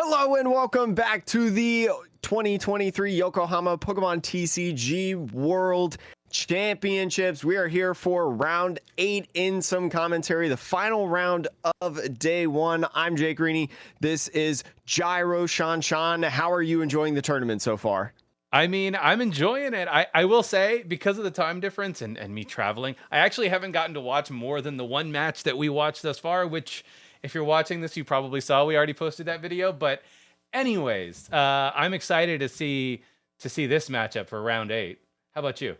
Hello and welcome back to the 2023 Yokohama Pokemon TCG World Championships. We are here for round 8 in some commentary, the final round of day 1. I'm Jake Greeny. This is Gyro Sean. How are you enjoying the tournament so far? I mean, I'm enjoying it. I will say, because of the time difference and me traveling, I actually haven't gotten to watch more than the one match that we watched thus far, which, if you're watching this, you probably saw. We already posted that video. But anyways, I'm excited to see this matchup for round 8. How about you?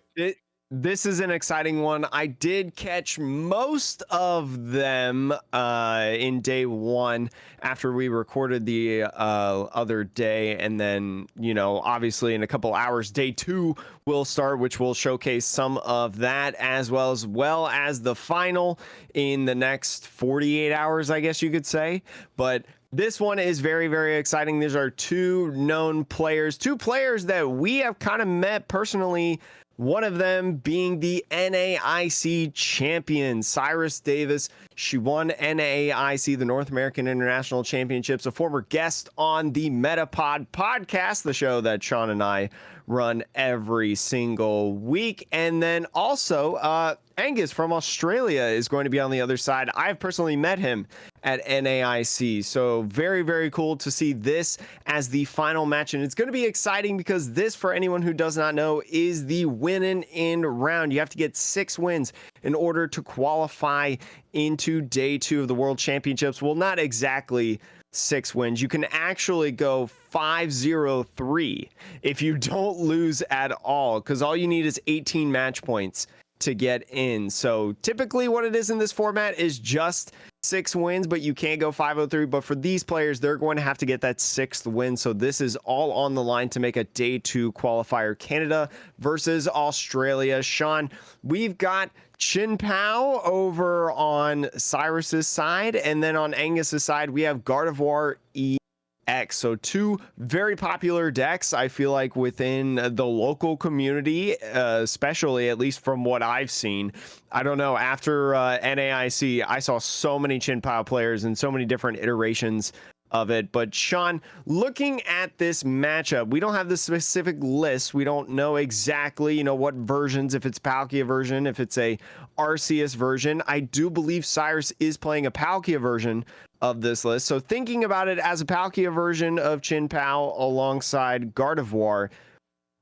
This is an exciting one. I did catch most of them in day 1 after we recorded the other day. And then, obviously in a couple hours, day 2 will start, which will showcase some of that as well as the final in the next 48 hours, I guess you could say. But this one is very, very exciting. These are two known players, two players that we have kind of met personally. One of them being the NAIC champion, Cyrus Davis. She won NAIC, the North American International Championships, a former guest on the Metapod podcast, the show that Sean and I run every single week. And then also Angus from Australia is going to be on the other side. I've personally met him at NAIC. So very, very cool to see this as the final match. And it's going to be exciting because this, for anyone who does not know, is the win and end round. You have to get 6 wins in order to qualify into day 2 of the World Championships. Well, not exactly 6 wins. You can actually go 5-0-3 if you don't lose at all, because all you need is 18 match points to get in. So typically what it is in this format is just 6 wins, but you can't go 5-0-3. But for these players, they're going to have to get that 6th win. So this is all on the line to make a day 2 qualifier. Canada versus Australia. Sean, we've got Chien-Pao over on Cyrus's side, and then on Angus's side, we have Gardevoir EX. So 2 very popular decks, I feel like, within the local community, especially, at least from what I've seen. I don't know, after NAIC, I saw so many Chien-Pao players and so many different iterations of it. But Sean, looking at this matchup, we don't have the specific list. We don't know exactly, what versions, if it's Palkia version, if it's a Arceus version. I do believe Cyrus is playing a Palkia version of this list. So thinking about it as a Palkia version of Chien-Pao alongside Gardevoir,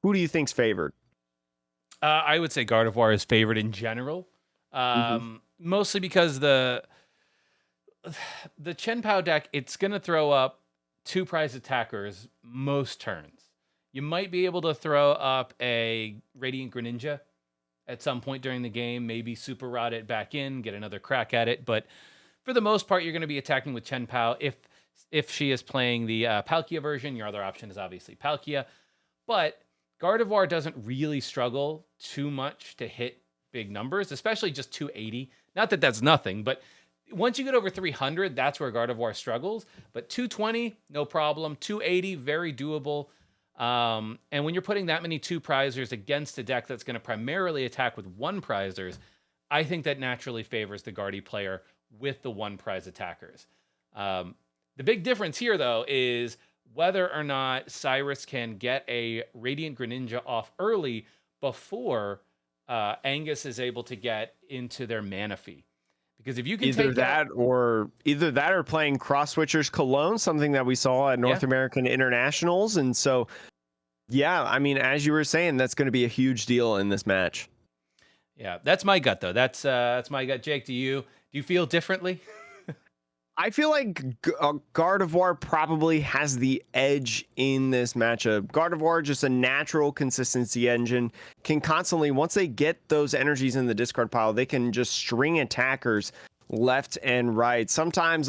who do you think's favored? I would say Gardevoir is favored in general, mostly because the Chien-Pao deck, it's going to throw up 2 prize attackers most turns. You might be able to throw up a Radiant Greninja at some point during the game, maybe Super Rod it back in, get another crack at it. But for the most part, you're going to be attacking with Chien-Pao. If she is playing the Palkia version, your other option is obviously Palkia. But Gardevoir doesn't really struggle too much to hit big numbers, especially just 280. Not that that's nothing, but once you get over 300, that's where Gardevoir struggles. But 220, no problem. 280, very doable. And when you're putting that many 2 prizers against a deck that's going to primarily attack with 1 prizers, I think that naturally favors the Gardy player with the 1 prize attackers. The big difference here, though, is whether or not Cyrus can get a Radiant Greninja off early before Angus is able to get into their Manaphy. Because if you can either that or playing Cross Switchers Cologne, something that we saw at North American Internationals. And so, yeah, I mean, as you were saying, that's going to be a huge deal in this match. Yeah, that's my gut, though. That's my gut. Jake, do you feel differently? I feel like Gardevoir probably has the edge in this matchup. Gardevoir, just a natural consistency engine, can constantly, once they get those energies in the discard pile, they can just string attackers left and right. Sometimes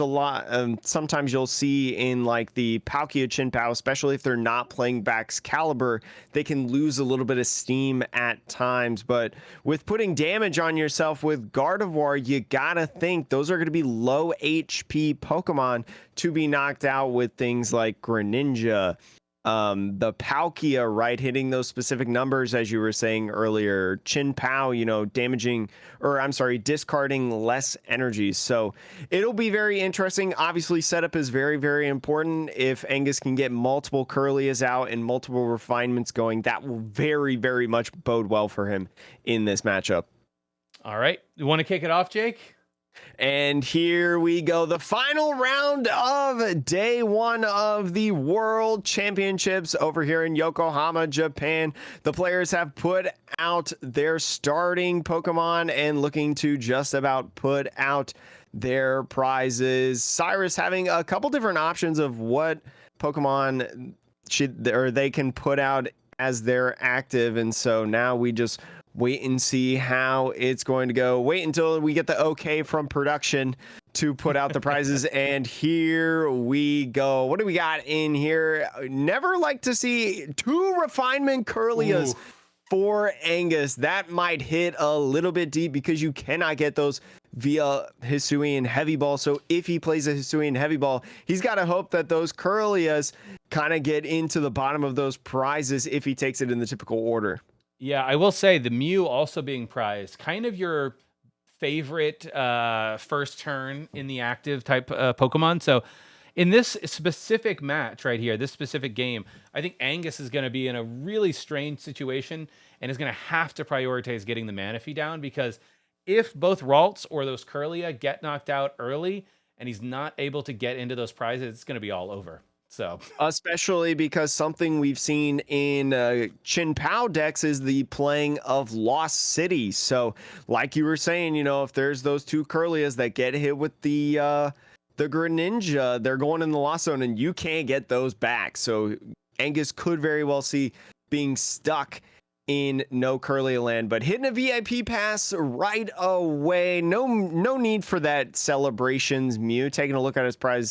sometimes you'll see in like the Palkia Chien-Pao, especially if they're not playing Baxcalibur, they can lose a little bit of steam at times. But with putting damage on yourself with Gardevoir, you gotta think those are going to be low HP Pokemon to be knocked out with things like Greninja, the Palkia, right, hitting those specific numbers as you were saying earlier. Chien-Pao, you know, discarding less energy. So it'll be very interesting. Obviously, setup is very, very important. If Angus can get multiple Curlias out and multiple refinements going, that will very, very much bode well for him in this matchup. All right. You want to kick it off, Jake? And here we go. The final round of day one of the World Championships over here in Yokohama, Japan. The players have put out their starting Pokemon and looking to just about put out their prizes. Cyrus having a couple different options of what Pokemon they can put out as they're active. And so now we just wait and see how it's going to go. Wait until we get the okay from production to put out the prizes. And here we go. What do we got in here? Never like to see 2 refinement Curlias for Angus. That might hit a little bit deep because you cannot get those via Hisuian Heavy Ball. So if he plays a Hisuian Heavy Ball, he's got to hope that those Curlias kind of get into the bottom of those prizes if he takes it in the typical order. Yeah, I will say the Mew also being prized, kind of your favorite first turn in the active type Pokemon. So in this specific match right here, this specific game, I think Angus is going to be in a really strange situation and is going to have to prioritize getting the Manaphy down, because if both Ralts or those Curlia get knocked out early and he's not able to get into those prizes, it's going to be all over. So, especially because something we've seen in Chien-Pao decks is the playing of Lost City. So, like you were saying, you know, if there's those 2 Curlias that get hit with the Greninja, they're going in the Lost Zone, and you can't get those back. So, Angus could very well see being stuck in no Curlia land, but hitting a VIP pass right away. No need for that celebrations Mew. Taking a look at his prize,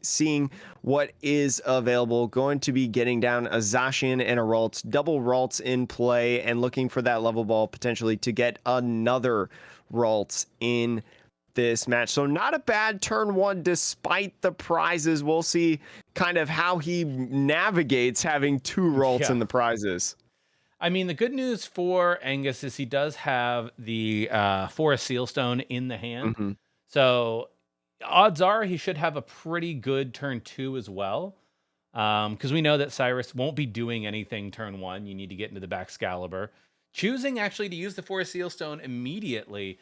seeing what is available. Going to be getting down a Zacian and a Ralts, double Ralts in play, and looking for that level ball potentially to get another Ralts in this match. So not a bad turn 1 despite the prizes. We'll see kind of how he navigates having 2 Ralts in the prizes. I mean, the good news for Angus is he does have the Forest Sealstone in the hand. So odds are he should have a pretty good turn 2 as well. Because we know that Cyrus won't be doing anything turn 1. You need to get into the Baxcalibur. Choosing actually to use the Forest Sealstone immediately.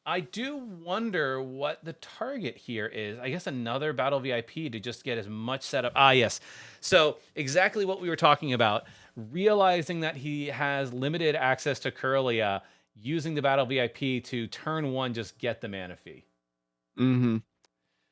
I do wonder what the target here is. I guess another Battle VIP to just get as much setup. Ah, yes. So exactly what we were talking about. Realizing that he has limited access to Curlia, using the Battle VIP to turn 1 just get the Manaphy.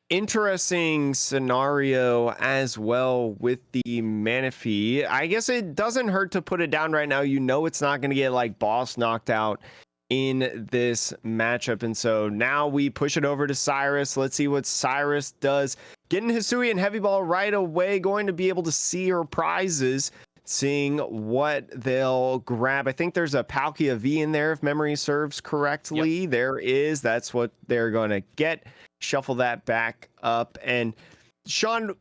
Interesting scenario as well with the Manaphy. I guess it doesn't hurt to put it down right now. You know it's not going to get like boss knocked out in this matchup, and so now we push it over to Cyrus. Let's see what Cyrus does. Getting Hisuian Heavy Ball right away, going to be able to see her prizes, seeing what they'll grab. I think there's a Palkia V in there, if memory serves correctly. Yep. There is. That's what they're going to get. Shuffle that back up. And Sean,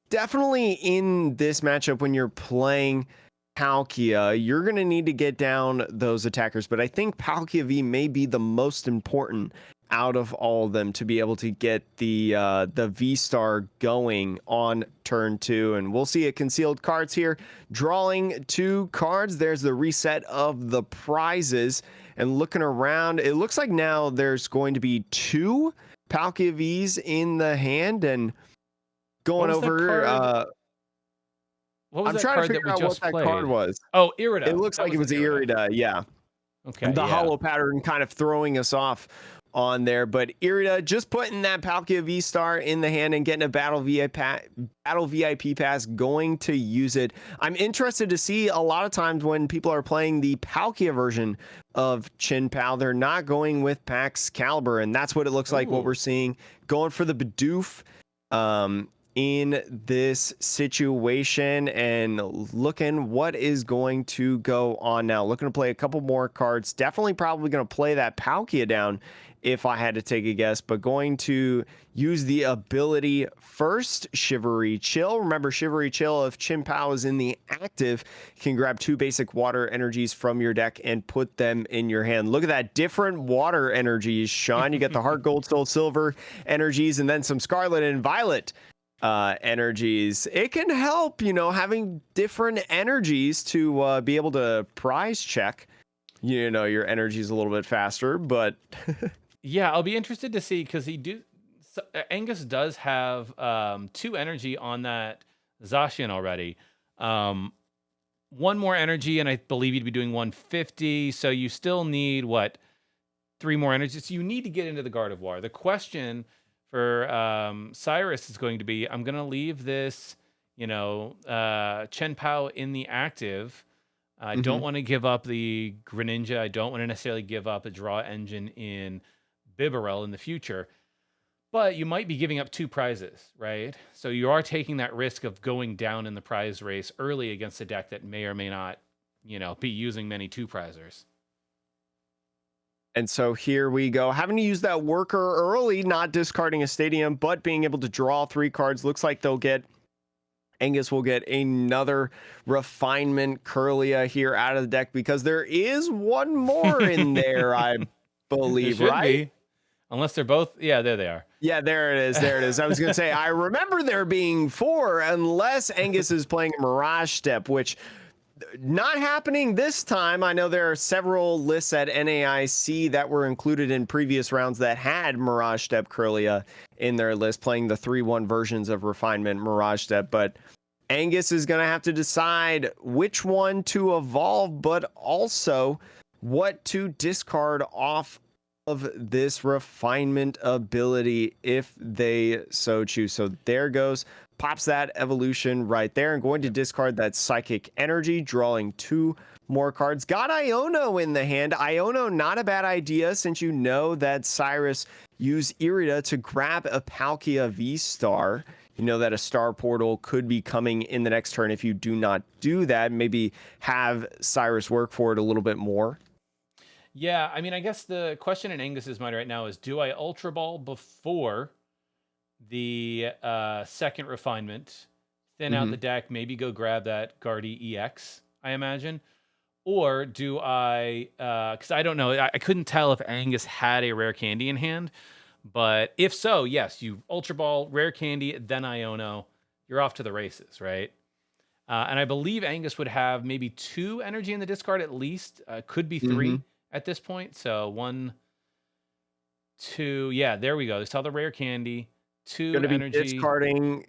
definitely in this matchup, when you're playing Palkia, you're going to need to get down those attackers. But I think Palkia V may be the most important out of all of them to be able to get the V-Star going on turn 2. And we'll see it concealed cards here. Drawing 2 cards. There's the reset of the prizes. And looking around, it looks like now there's going to be 2 Palkia Vs in the hand. And going over... I'm trying to figure out what that card was. Oh, Irida. It looks like it was Irida, yeah. Okay. The hollow pattern kind of throwing us off on there, but Irida just putting that Palkia V-Star in the hand and getting a Battle VIP pass, going to use it. I'm interested to see a lot of times when people are playing the Palkia version of Chien-Pao, they're not going with Baxcalibur, and that's what it looks like. What we're seeing, going for the Bidoof. in this situation and looking what is going to go on now. Looking to play a couple more cards. Definitely probably going to play that Palkia down if I had to take a guess, but going to use the ability first, Shivery Chill. Remember, Shivery Chill, if Chien-Pao is in the active, you can grab 2 basic water energies from your deck and put them in your hand. Look at that, different water energies, Sean. You get the Heart, Gold, Soul, Silver energies, and then some Scarlet and Violet energies. It can help, you know, having different energies to be able to prize check, you know, your energies a little bit faster, but Yeah, I'll be interested to see because Angus does have 2 energy on that Zacian already. 1 more energy, and I believe you'd be doing 150. So you still need what, 3 more energies. So you need to get into the Gardevoir. The question for Cyrus is going to be, I'm going to leave this, you know, Chien-Pao in the active. I don't want to give up the Greninja. I don't want to necessarily give up a draw engine in Bibarel in the future, but you might be giving up 2 prizes, right? So you are taking that risk of going down in the prize race early against a deck that may or may not, you know, be using many 2 prizers. And so here we go. Having to use that worker early, not discarding a stadium, but being able to draw 3 cards. Looks like Angus will get another refinement Curlia here out of the deck because there is 1 more in there, I believe, right? Be. Unless they're both, yeah, there they are. Yeah, there it is. There it is. I was going to say, I remember there being 4, unless Angus is playing Mirage Step, which not happening this time. I know there are several lists at NAIC that were included in previous rounds that had Mirage Step Curlia in their list, playing the 3-1 versions of Refinement Mirage Step, but Angus is going to have to decide which one to evolve, but also what to discard off of this refinement ability if they so choose. So there goes, pops that evolution right there, and going to discard that psychic energy, drawing 2 more cards. Got Iono in the hand. Iono, not a bad idea, since you know that Cyrus used Irida to grab a Palkia V-Star. You know that a star portal could be coming in the next turn. If you do not do that, maybe have Cyrus work for it a little bit more. Yeah, I mean, I guess the question in Angus's mind right now is, do I Ultra Ball before the second refinement, thin out the deck, maybe go grab that Gardy EX, I imagine? Or do I, because I don't know, I couldn't tell if Angus had a rare candy in hand, but if so, yes, you Ultra Ball, rare candy, then Iono, you're off to the races, right? And I believe Angus would have maybe 2 energy in the discard at least, could be 3. At this point, so 1, 2, yeah, there we go. There's all the rare candy, 2 Gonna be energy. Discarding.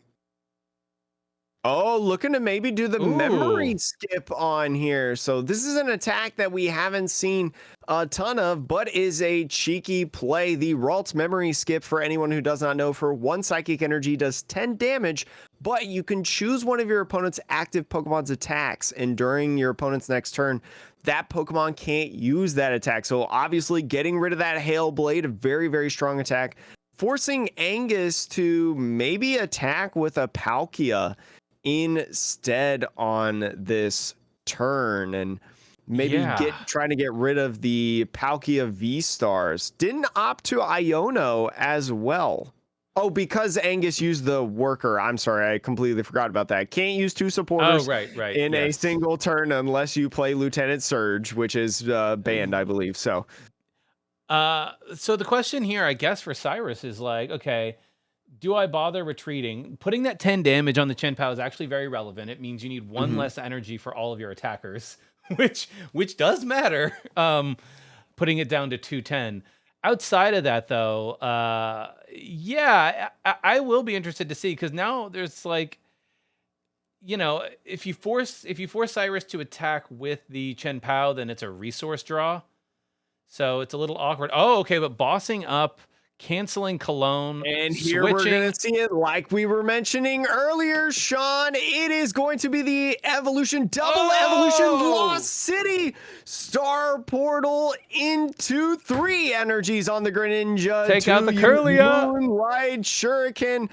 Oh, looking to maybe do the memory skip on here. So this is an attack that we haven't seen a ton of, but is a cheeky play. The Ralt's memory skip, for anyone who does not know, for 1 psychic energy does 10 damage, but you can choose one of your opponent's active Pokemon's attacks, and during your opponent's next turn, that Pokemon can't use that attack. So obviously getting rid of that Hail Blade, a very, very strong attack, forcing Angus to maybe attack with a Palkia instead on this turn, and maybe trying to get rid of the Palkia V-Stars. Didn't opt to Iono as well. Oh, because Angus used the worker. I'm sorry, I completely forgot about that. Can't use 2 supporters in a single turn unless you play Lieutenant Surge, which is banned, I believe. So the question here, I guess, for Cyrus is like, okay, do I bother retreating? Putting that 10 damage on the Chien-Pao is actually very relevant. It means you need 1 less energy for all of your attackers, which does matter. Putting it down to 210. Outside of that, though, yeah, I will be interested to see, because now there's like, you know, if you force Cyrus to attack with the Chien-Pao, then it's a resource draw. So it's a little awkward. Oh, okay, but bossing up, canceling Cologne, and here we're going to see it like we were mentioning earlier, Sean. It is going to be the evolution, double evolution, Lost City Star Portal into 3 energies on the Greninja. Take out the Curlia. Moonlight Shuriken.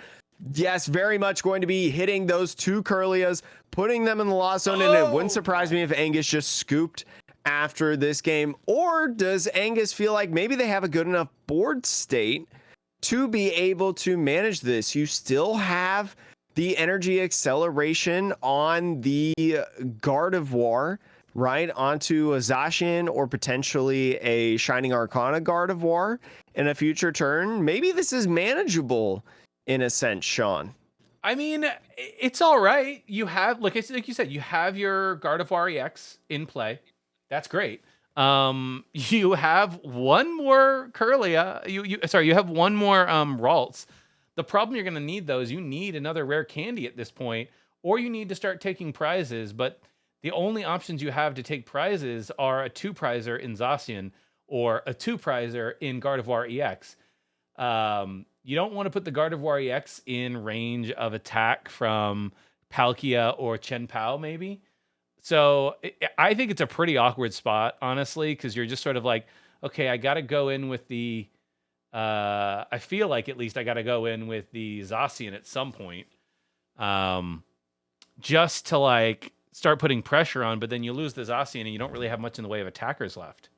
Yes, very much going to be hitting those 2 Curlias, putting them in the lost zone, and it wouldn't surprise me if Angus just scooped after this game. Or does Angus feel like maybe they have a good enough board state to be able to manage this? You still have the energy acceleration on the Gardevoir, right, onto a Zacian or potentially a Shining Arcana Gardevoir in a future turn. Maybe this is manageable in a sense, Sean. I mean, it's all right. You have, like you said, you have your Gardevoir EX in play. That's great. You have one more Curlia. You have one more Ralts. The problem you're going to need, though, is you need another rare candy at this point, or you need to start taking prizes. But the only options you have to take prizes are a 2-prizer in Zacian or a 2-prizer in Gardevoir EX. You don't want to put the Gardevoir EX in range of attack from Palkia or Chien-Pao, maybe. So I think it's a pretty awkward spot, honestly, because you're just sort of like, okay, I got to go in with the... I feel like at least I got to go in with the Zacian at some point, just to like start putting pressure on. But then you lose the Zacian and you don't really have much in the way of attackers left.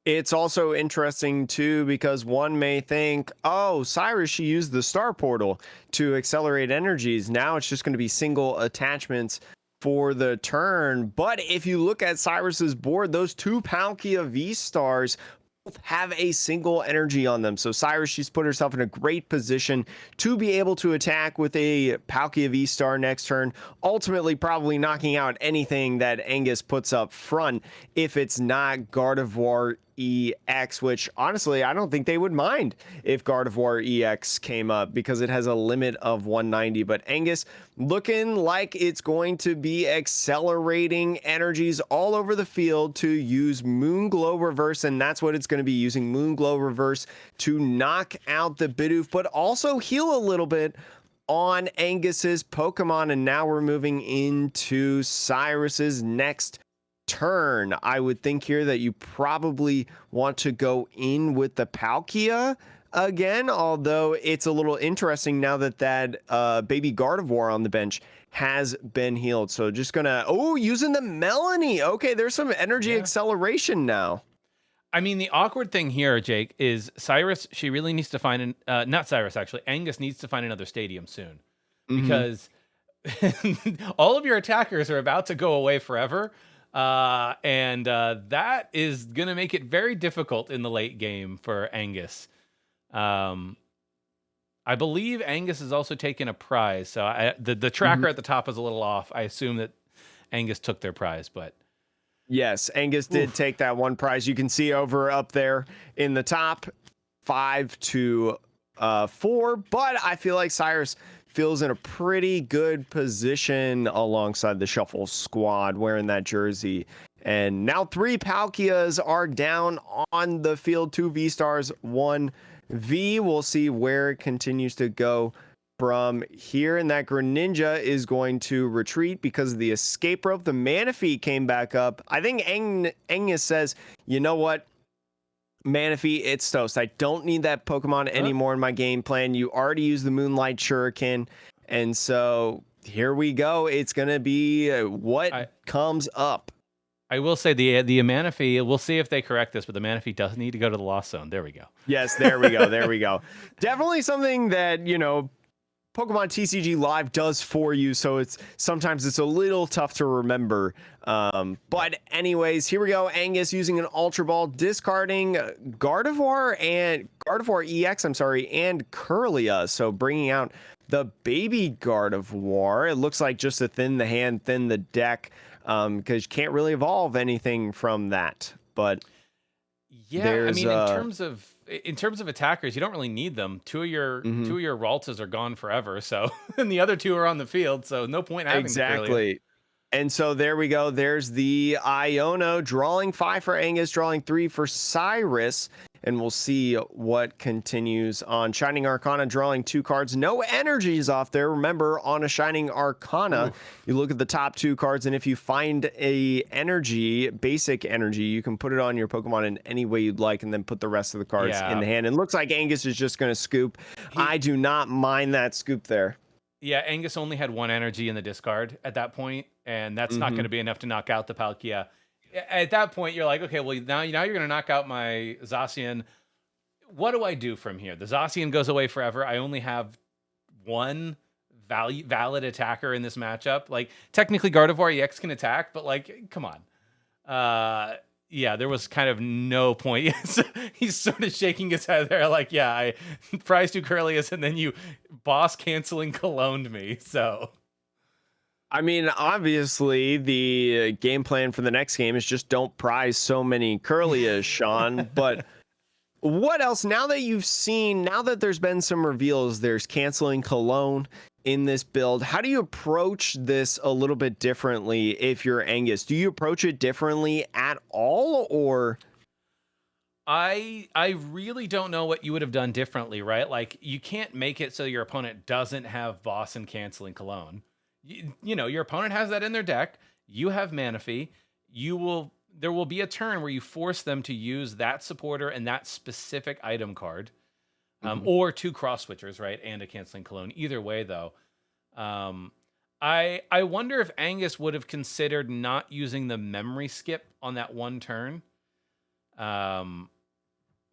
It's also interesting too because one may think, oh, Cyrus, she used the Star Portal to accelerate energies. Now it's just going to be single attachments for the turn. But if you look at Cyrus's board, those 2 Palkia V-Stars have a single energy on them. So Cyrus, she's put herself in a great position to be able to attack with a Palkia V-Star next turn, ultimately probably knocking out anything that Angus puts up front if it's not Gardevoir EX, which honestly, I don't think they would mind if Gardevoir EX came up because it has a limit of 190. But Angus looking like it's going to be accelerating energies all over the field to use Moonglow Reverse, and that's what it's going to be using, Moonglow Reverse, to knock out the Bidoof, but also heal a little bit on Angus's Pokemon. And now we're moving into Cyrus's next turn. I would think here that you probably want to go in with the Palkia again, although it's a little interesting now that baby Gardevoir on the bench has been healed. So just gonna, using the Melanie. Okay, there's some energy acceleration now. I mean, the awkward thing here, Jake, is Cyrus, she really needs to find not Cyrus, actually, Angus needs to find another stadium soon, because all of your attackers are about to go away forever. And that is going to make it very difficult in the late game for Angus. I believe Angus has also taken a prize. So the tracker at the top is a little off. I assume that Angus took their prize, but... Yes, Angus did take that one prize. You can see over up there in the top, 5 to 4. But I feel like Cyrus feels in a pretty good position alongside the Shuffle squad wearing that jersey. And now 3 Palkias are down on the field, 2 V-Stars, 1 V. We'll see where it continues to go from here. And that Greninja is going to retreat because of the escape rope. The Manaphy came back up. I think Angus says, you know what? Manaphy, it's toast. I don't need that Pokemon anymore in my game plan. You already used the Moonlight Shuriken. And so here we go. It's going to be what comes up. I will say the Manaphy, we'll see if they correct this, but the Manaphy does need to go to the Lost Zone. There we go. Yes, there we go. There we go. Definitely something that, you know, Pokemon TCG Live does for you, so sometimes it's a little tough to remember. But anyways, here we go. Angus using an Ultra Ball, discarding Gardevoir EX, and Curlia. So bringing out the baby Gardevoir. It looks like just to thin the hand, thin the deck, because you can't really evolve anything from that. But yeah, I mean, in terms of attackers, you don't really need them. 2 of your Raltas are gone forever, so and the other 2 are on the field, so no point having exactly. And so there we go. There's the Iono, drawing 5 for Angus, drawing 3 for Cyrus. and we'll see what continues on. Shining Arcana drawing 2 cards. No energies off there. Remember, on a Shining Arcana, Oof. you look at the top 2 cards, and if you find a energy, basic energy, you can put it on your Pokemon in any way you'd like and then put the rest of the cards in Yeah. the hand. And it looks like Angus is just going to scoop. He, I do not mind that scoop there. yeah, Angus only had 1 energy in the discard at that point, and that's not going to be enough to knock out the Palkia. At that point, you're like, okay, well, now you're going to knock out my Zacian. What do I do from here? The Zacian goes away forever. I only have 1 valid attacker in this matchup. Like, technically, Gardevoir EX can attack, but, like, come on. Yeah, there was kind of no point. He's sort of shaking his head there, like, yeah, I prized you Curlius, and then you boss canceling cologned me. So, I mean, obviously, the game plan for the next game is just don't prize so many Curlias, Sean. But what else? Now that there's been some reveals, there's canceling Cologne in this build. How do you approach this a little bit differently if you're Angus? Do you approach it differently at all, or? I really don't know what you would have done differently, right? Like, you can't make it so your opponent doesn't have boss and canceling Cologne. You know, your opponent has that in their deck. You have Manaphy. There will be a turn where you force them to use that supporter and that specific item card, or 2 cross switchers, right, and a canceling Cologne. Either way, though, I wonder if Angus would have considered not using the memory skip on that 1 turn.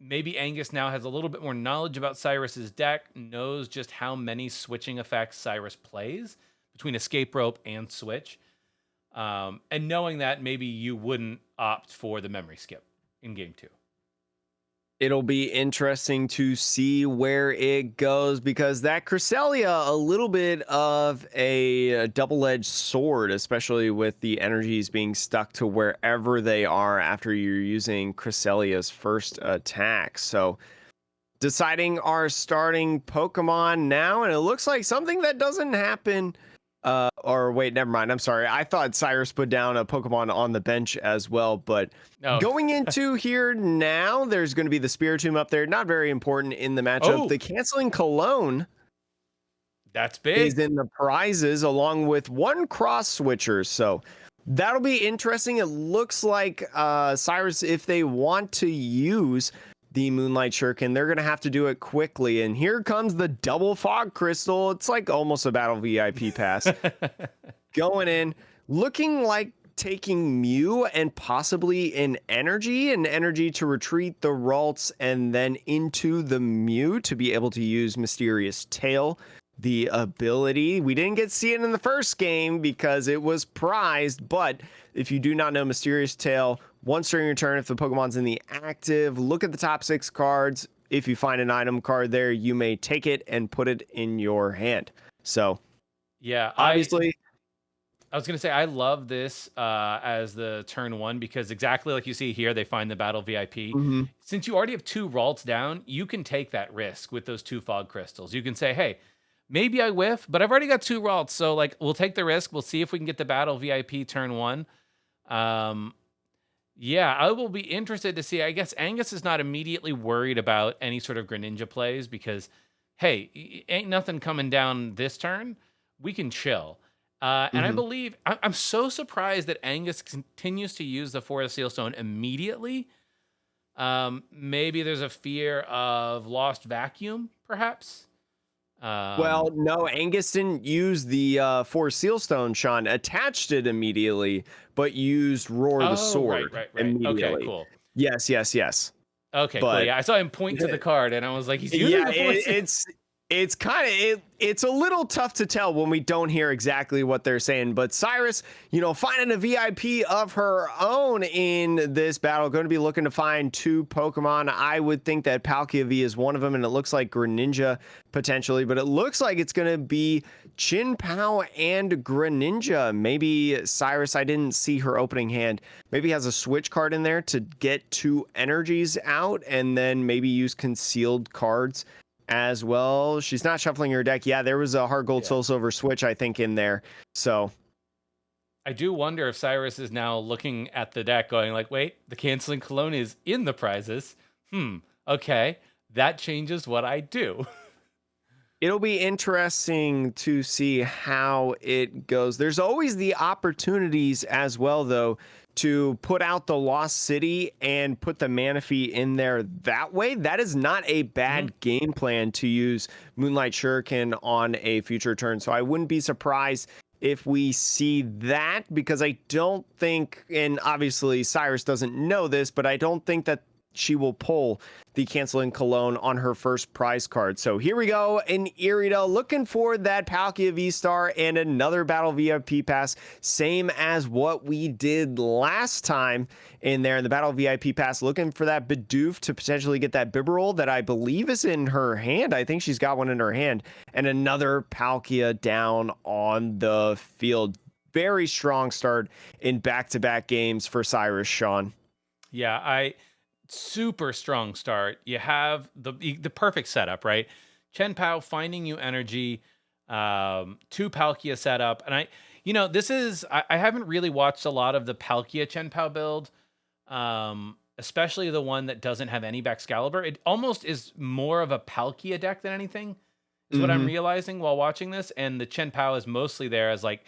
Maybe Angus now has a little bit more knowledge about Cyrus's deck, knows just how many switching effects Cyrus plays between Escape Rope and Switch. And knowing that, maybe you wouldn't opt for the memory skip in game 2. It'll be interesting to see where it goes, because that Cresselia, a little bit of a double-edged sword, especially with the energies being stuck to wherever they are after you're using Cresselia's first attack. So deciding our starting Pokemon now, and it looks like something that doesn't happen. Or wait, never mind. I'm sorry. I thought Cyrus put down a Pokemon on the bench as well, but going into here now, there's going to be the Spiritomb up there. Not very important in the matchup. The canceling Cologne, that's big, is in the prizes along with 1 cross switcher. So that'll be interesting. It looks like Cyrus, if they want to use the Moonlight Shuriken, they're going to have to do it quickly. And here comes the double fog crystal. It's like almost a battle VIP pass. Going in, looking like taking Mew and possibly an energy to retreat the Ralts and then into the Mew to be able to use Mysterious Tail. The ability, we didn't get to see it in the first game because it was prized, but if you do not know, Mysterious Tail, once during your turn, if the Pokemon's in the active, look at the top 6 cards. If you find an item card there, you may take it and put it in your hand. So, yeah, obviously, I was going to say, I love this as the turn 1, because exactly like you see here, they find the battle VIP. Since you already have 2 Ralts down, you can take that risk with those 2 fog crystals. You can say, hey, maybe I whiff, but I've already got 2 Ralts, so like we'll take the risk. We'll see if we can get the battle VIP turn 1. Yeah, I will be interested to see. I guess Angus is not immediately worried about any sort of Greninja plays because, hey, ain't nothing coming down this turn. We can chill. And I believe, I'm so surprised that Angus continues to use the Forest Sealstone immediately. Maybe there's a fear of lost vacuum, perhaps. Well, no, Angus didn't use the Forest Sealstone, Sean. Attached it immediately, but used Roar the Sword right. immediately. Okay, cool. Yes. Okay, But, cool. Yeah, I saw him point to the card, and I was like, he's using the Forest. It's kind of it's a little tough to tell when we don't hear exactly what they're saying, but Cyrus, finding a VIP of her own in this battle, going to be looking to find 2 Pokemon. I would think that Palkia V is one of them, and it looks like Greninja potentially, but it looks like it's going to be Chien-Pao and Greninja. Maybe Cyrus, I didn't see her opening hand, maybe has a switch card in there to get 2 energies out and then maybe use concealed cards as well. She's not shuffling her deck. Yeah, there was a Heart Gold Soul Silver switch, I think, in there. So I do wonder if Cyrus is now looking at the deck going like, wait, the canceling Cologne is in the prizes. Okay, that changes what I do. It'll be interesting to see how it goes. There's always the opportunities as well, though, to put out the Lost City and put the Manaphy in there that way. That is not a bad game plan to use Moonlight Shuriken on a future turn. So I wouldn't be surprised if we see that, because I don't think, and obviously Cyrus doesn't know this, but I don't think that she will pull the Canceling Cologne on her first prize card. So here we go in Irida, looking for that Palkia V-Star and another Battle VIP Pass, same as what we did last time in there in the Battle VIP Pass, looking for that Bidoof to potentially get that Bibarel that I believe is in her hand. I think she's got one in her hand, and another Palkia down on the field. Very strong start in back-to-back games for Cyrus, Sean. Yeah, super strong start. You have the perfect setup, right? Chien-Pao finding you energy, 2 Palkia setup. And I haven't really watched a lot of the Palkia Chien-Pao build, especially the one that doesn't have any Baxcalibur. It almost is more of a Palkia deck than anything, is what I'm realizing while watching this. And the Chien-Pao is mostly there as like,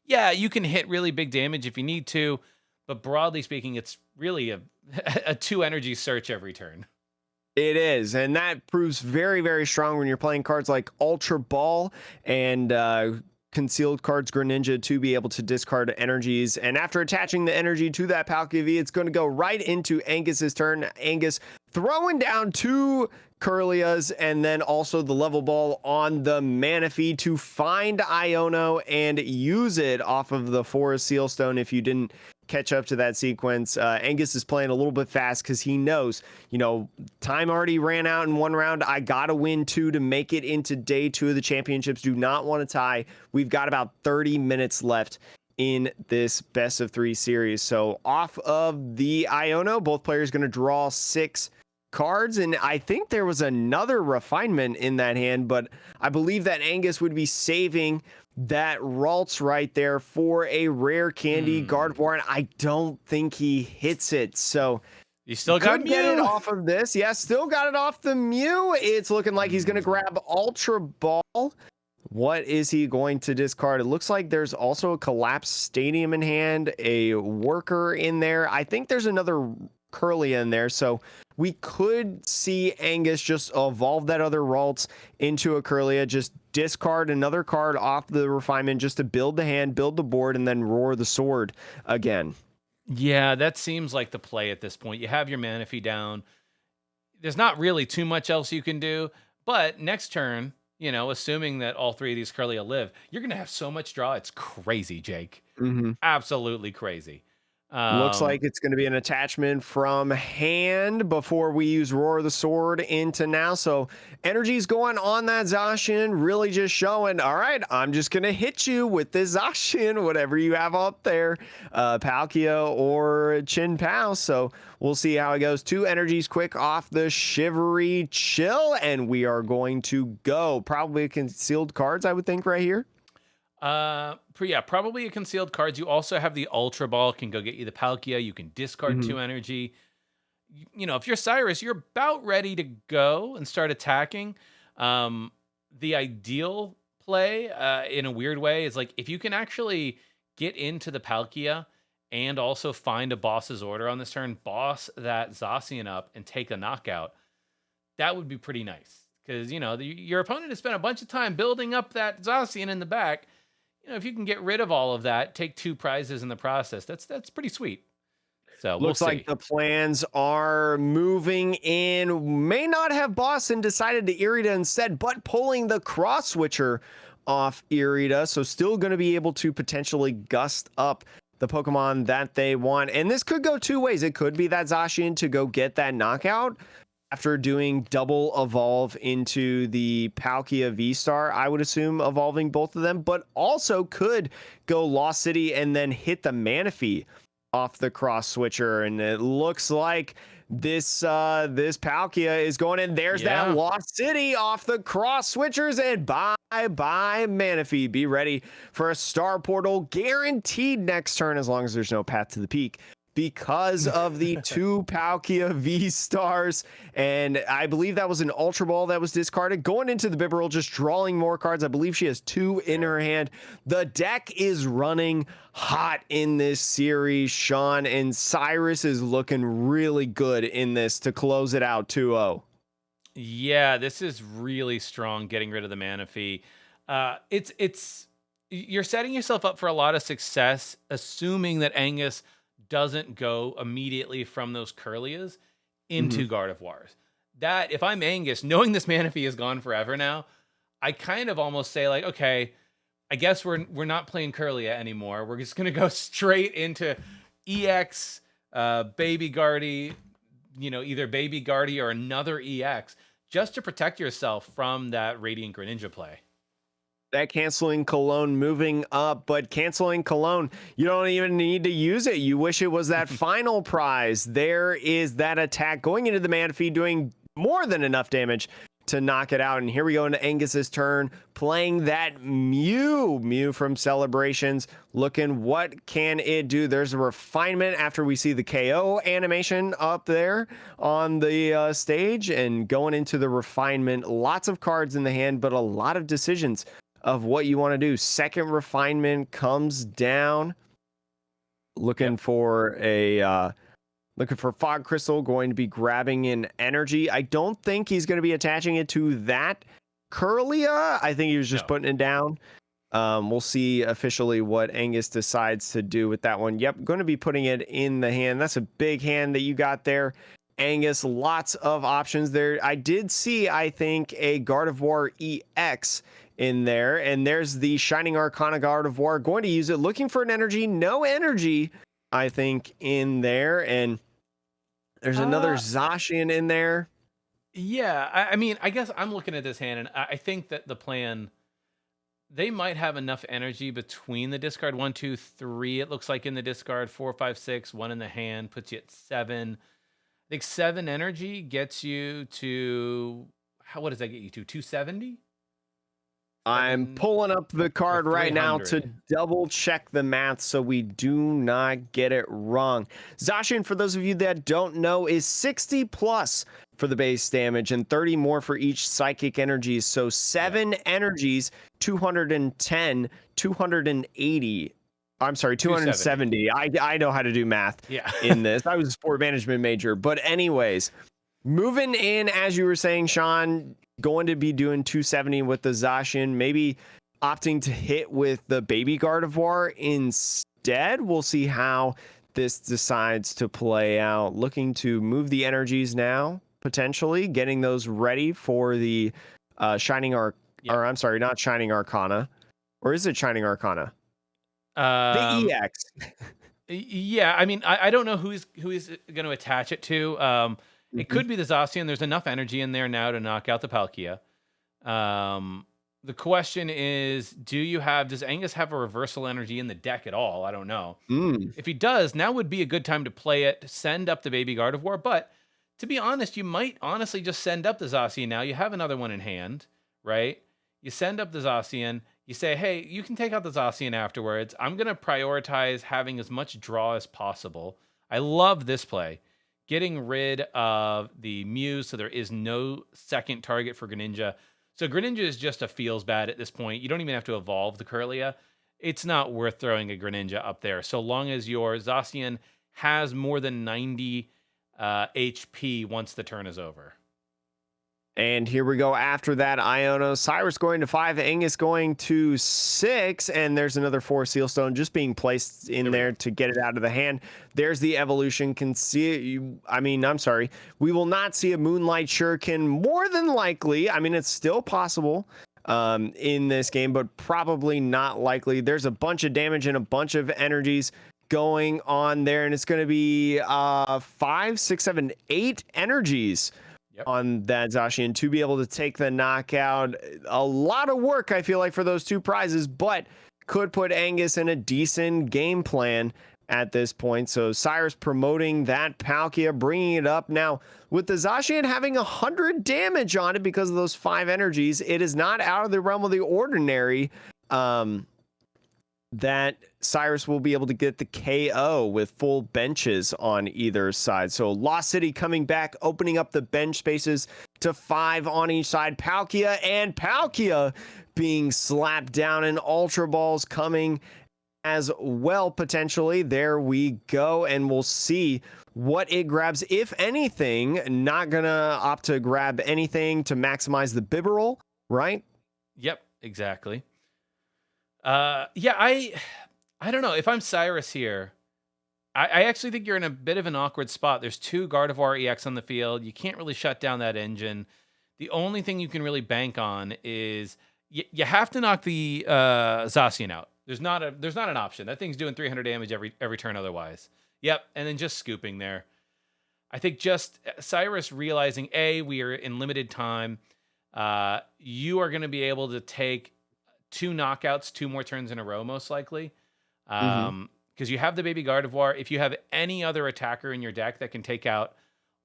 yeah, you can hit really big damage if you need to, but broadly speaking, it's really a 2 energy search every turn. It is, and that proves very, very strong when you're playing cards like Ultra Ball and Concealed Cards Greninja to be able to discard energies. And after attaching the energy to that Palkia V, it's going to go right into Angus's turn. Angus throwing down 2 Kirlias and then also the level ball on the Manaphy to find Iono and use it off of the Forest Seal Stone. If you didn't catch up to that sequence, Angus is playing a little bit fast because he knows, time already ran out in 1 round. I gotta win 2 to make it into day 2 of the championships. Do not want to tie. We've got about 30 minutes left in this best of 3 series. So off of the Iono, both players going to draw 6 cards, and I think there was another refinement in that hand, but I believe that Angus would be saving that Ralts right there for a rare candy Gardevoir, and I don't think he hits it. So you still got Mew. Get it off of this. Yeah, still got it off the Mew. It's looking like he's going to grab Ultra Ball. What is he going to discard? It looks like there's also a Collapsed Stadium in hand, a Worker in there. I think there's another Curly in there, so we could see Angus just evolve that other Ralts into a Curlia, just discard another card off the refinement just to build the hand, build the board, and then roar the sword again. Yeah, that seems like the play at this point. You have your Manaphy down. There's not really too much else you can do, but next turn, assuming that all 3 of these Curlia live, you're going to have so much draw. It's crazy, Jake. Absolutely crazy. Looks like it's going to be an attachment from hand before we use Roar the Sword into now. So energy's going on that Zacian, really just showing, all right, I'm just going to hit you with this Zacian, whatever you have up there, Palkia or Chien-Pao. So we'll see how it goes. 2 energies quick off the Shivery Chill, and we are going to go. Probably concealed cards, I would think, right here. Yeah, probably a concealed cards. You also have the Ultra Ball, can go get you the Palkia. You can discard 2 energy. If you're Cyrus, you're about ready to go and start attacking. The ideal play, in a weird way, is like if you can actually get into the Palkia and also find a boss's order on this turn, boss that Zacian up and take a knockout, that would be pretty nice. Because, your opponent has spent a bunch of time building up that Zacian in the back. If you can get rid of all of that, take 2 prizes in the process, that's pretty sweet. So looks like the plans are moving in. May not have Boston decided to Irida instead, but pulling the cross switcher off Irida. So still going to be able to potentially gust up the Pokemon that they want. And this could go 2 ways. It could be that Zacian to go get that knockout after doing double evolve into the Palkia V-Star, I would assume evolving both of them, but also could go Lost City and then hit the Manaphy off the cross switcher. And it looks like this Palkia is going in. There's that Lost City off the cross switchers, and bye Manaphy. Be ready for a Star Portal guaranteed next turn as long as there's no Path to the Peak because of the 2 Palkia V-Stars. And I believe that was an Ultra Ball that was discarded. Going into the Bibarel, just drawing more cards. I believe she has 2 in her hand. The deck is running hot in this series, Sean, and Cyrus is looking really good in this to close it out 2-0. Yeah, this is really strong, getting rid of the mana fee. It's you're setting yourself up for a lot of success, assuming that Angus doesn't go immediately from those Curlias into Gardevoirs. That, if I'm Angus, knowing this mana fee is gone forever now, I kind of almost say, like, okay, I guess we're not playing Curlia anymore. We're just gonna go straight into EX, Baby Gardy, either Baby Gardy or another EX, just to protect yourself from that Radiant Greninja play. That canceling Cologne moving up, but canceling Cologne, you don't even need to use it. You wish it was that final prize. There is that attack going into the mana feed, doing more than enough damage to knock it out. And here we go into Angus's turn, playing that Mew from Celebrations, looking what can it do. There's a refinement after we see the KO animation up there on the stage, and going into the refinement, lots of cards in the hand, but a lot of decisions of what you want to do. Second refinement comes down, looking for a Fog Crystal, going to be grabbing an energy. I don't think he's going to be attaching it to that Curlia. I think he was just putting it down. We'll see officially what Angus decides to do with that one. Yep, going to be putting it in the hand. That's a big hand that you got there, Angus. Lots of options there. I did see, I think, a Gardevoir EX in there, and there's the Shining Arcana Gardevoir, going to use it, looking for an energy. No energy, I think, in there. And there's another Zacian in there. Yeah, I mean, I guess I'm looking at this hand, and I think that the plan, they might have enough energy between the discard 1, 2, 3. It looks like in the discard 4, 5, 6, 1 in the hand puts you at 7. I think 7 energy gets you to, what does that get you to? 270? I'm pulling up the card right now to double check the math so we do not get it wrong. Zacian, for those of you that don't know, is 60 plus for the base damage and 30 more for each psychic energies. So 7 energies, 210, 280. I'm sorry, 270. I know how to do math in this. I was a sport management major. But anyways, moving in, as you were saying, Sean, going to be doing 270 with the Zacian, maybe opting to hit with the Baby Gardevoir instead. We'll see how this decides to play out. Looking to move the energies now, potentially getting those ready for the Shining or I'm sorry, not Shining Arcana. Or is it Shining Arcana? The EX. Yeah, I mean, I don't know who he's going to attach it to. It could be the Zacian. There's enough energy in there now to knock out the Palkia. The question is, does Angus have a reversal energy in the deck at all? I don't know. If he does, now would be a good time to play it, send up the Baby Gardevoir. But to be honest, you might honestly just send up the Zacian now. You have another one in hand, right? You send up the Zacian. You say, hey, you can take out the Zacian afterwards. I'm going to prioritize having as much draw as possible. I love this play. Getting rid of the Mew, so there is no second target for Greninja. So Greninja is just a feels bad at this point. You don't even have to evolve the Curlia. It's not worth throwing a Greninja up there, so long as your Zacian has more than 90 HP once the turn is over. And here we go after that, Iono. Cyrus going to 5, Angus going to 6, and there's another 4 Sealstone just being placed in there to get it out of the hand. There's the evolution. We will not see a Moonlight Shuriken, more than likely. I mean, it's still possible in this game, but probably not likely. There's a bunch of damage and a bunch of energies going on there, and it's going to be 5, 6, 7, 8 energies on that Zacian to be able to take the knockout. A lot of work, I feel like, for those 2 prizes, but could put Angus in a decent game plan at this point. So Cyrus promoting that Palkia, bringing it up. Now, with the Zacian having 100 damage on it because of those 5 energies, it is not out of the realm of the ordinary that Cyrus will be able to get the KO with full benches on either side. So Lost City coming back, opening up the bench spaces to 5 on each side. Palkia being slapped down, and Ultra Balls coming as well, potentially. There we go, and we'll see what it grabs, if anything. Not gonna opt to grab anything to maximize the Bibarel, right? Yep, exactly. Yeah, I don't know. If I'm Cyrus here, I actually think you're in a bit of an awkward spot. There's 2 Gardevoir EX on the field. You can't really shut down that engine. The only thing you can really bank on is you have to knock the Zacian out. There's not an option. That thing's doing 300 damage every turn otherwise. Yep, and then just scooping there. I think just Cyrus realizing, we are in limited time. You are going to be able to take 2 knockouts 2 more turns in a row, most likely. Because you have the baby Gardevoir. If you have any other attacker in your deck that can take out